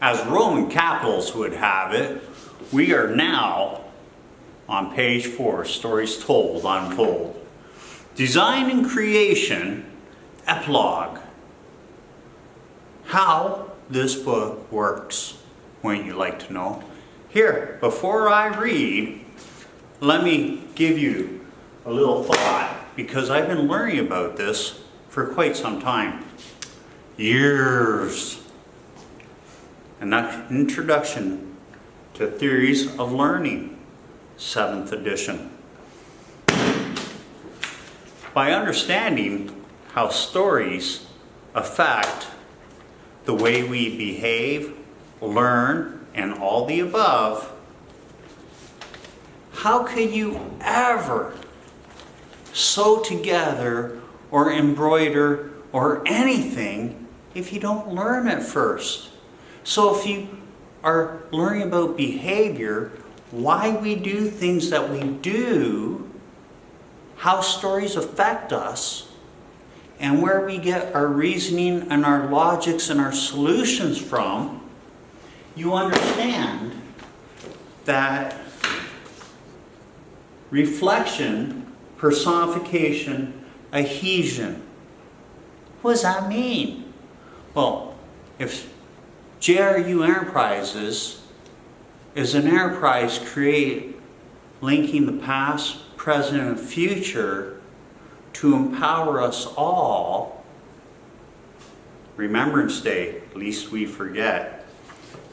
as Roman capitals would have it, we are now on page 4, Stories Told, Unfold. Design and Creation, Epilogue. How this book works, wouldn't you like to know? Here, before I read, let me give you a little thought, because I've been learning about this for quite some time. Years. An introduction to Theories of Learning, 7th edition. By understanding how stories affect the way we behave, learn, and all the above, how could you ever sew together or embroider or anything if you don't learn it first? So if you are learning about behavior, why we do things that we do, how stories affect us, and where we get our reasoning and our logics and our solutions from, you understand that reflection, personification, adhesion. What does that mean? Well, if JRU Enterprises is an enterprise linking the past, present, and future to empower us all, Remembrance Day, least we forget,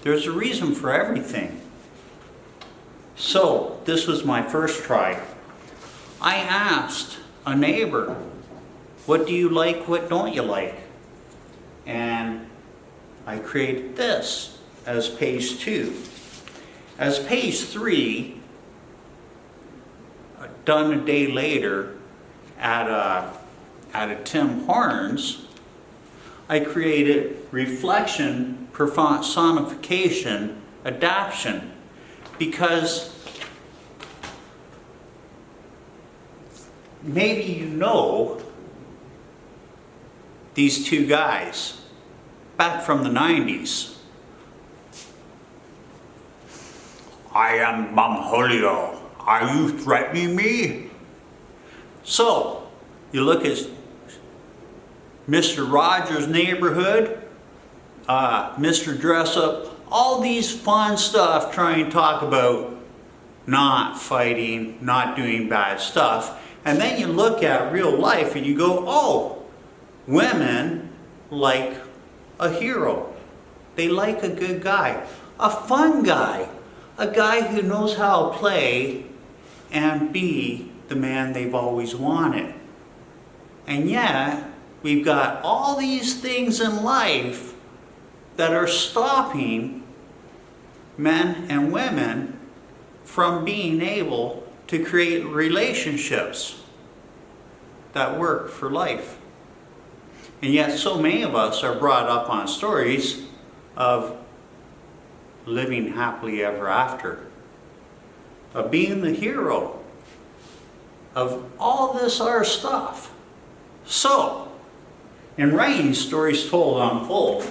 there's a reason for everything. So, this was my first try. I asked a neighbor, what do you like, what don't you like? And I created this as page 2. As page 3, done a day later at a Tim Hortons, I created reflection, personification, adaption, because maybe you know these two guys back from the 90s. I am Julio. Are you threatening me? So, you look at Mr. Rogers' Neighborhood, Mr. Dress Up, all these fun stuff trying to talk about not fighting, not doing bad stuff. And then you look at real life and you go, oh, women like a hero. They like a good guy, a fun guy, a guy who knows how to play and be the man they've always wanted. And yet, we've got all these things in life that are stopping men and women from being able to create relationships that work for life. And yet so many of us are brought up on stories of living happily ever after, of being the hero, of all this other stuff. So, in writing Stories Told, Unfold,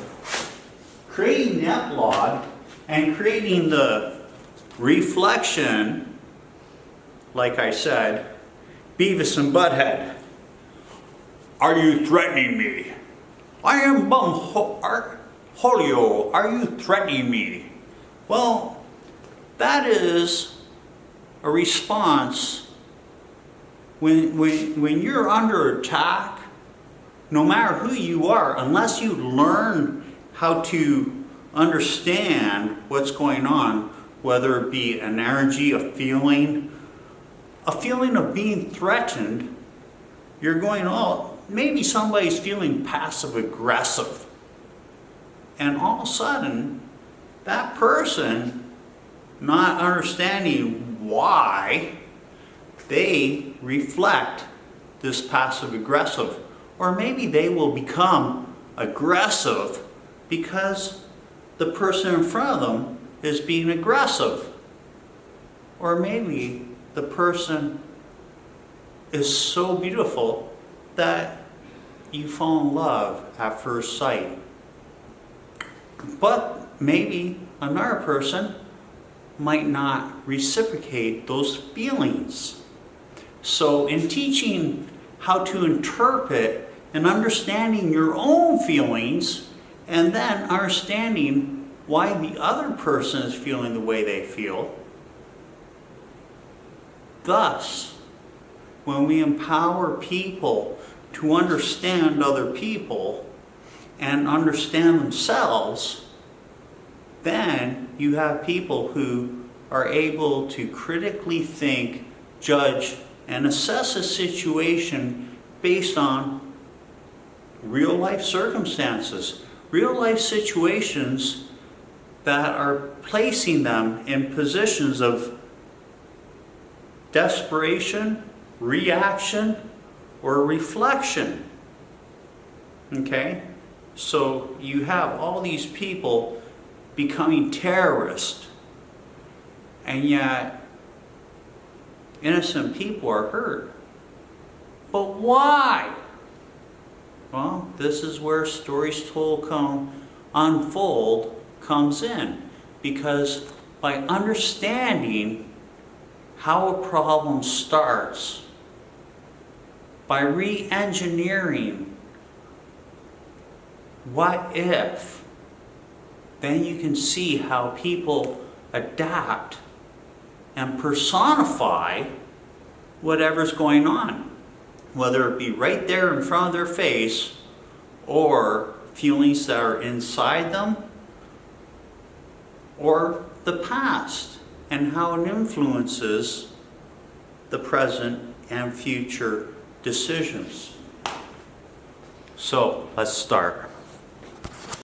creating the epilogue and creating the reflection, like I said, Beavis and Butthead. Are you threatening me? I am Julio. Are you threatening me? Well, that is a response when you're under attack. No matter who you are, unless you learn how to understand what's going on, whether it be an energy, a feeling of being threatened, you're going, oh, maybe somebody's feeling passive aggressive. And all of a sudden, that person, not understanding why, they reflect this passive aggressive. Or maybe they will become aggressive because the person in front of them is being aggressive. Or maybe the person is so beautiful that you fall in love at first sight. But maybe another person might not reciprocate those feelings. So in teaching how to interpret and understanding your own feelings, and then understanding why the other person is feeling the way they feel, thus, when we empower people to understand other people and understand themselves, then you have people who are able to critically think, judge, and assess a situation based on real life circumstances, real life situations that are placing them in positions of desperation, reaction, or reflection. Okay? So you have all these people becoming terrorists, and yet innocent people are hurt. But why? Well, this is where stories told unfold comes in, because by understanding how a problem starts, by re-engineering what if, then you can see how people adapt and personify whatever's going on, whether it be right there in front of their face or feelings that are inside them, or the past and how it influences the present and future decisions. So let's start.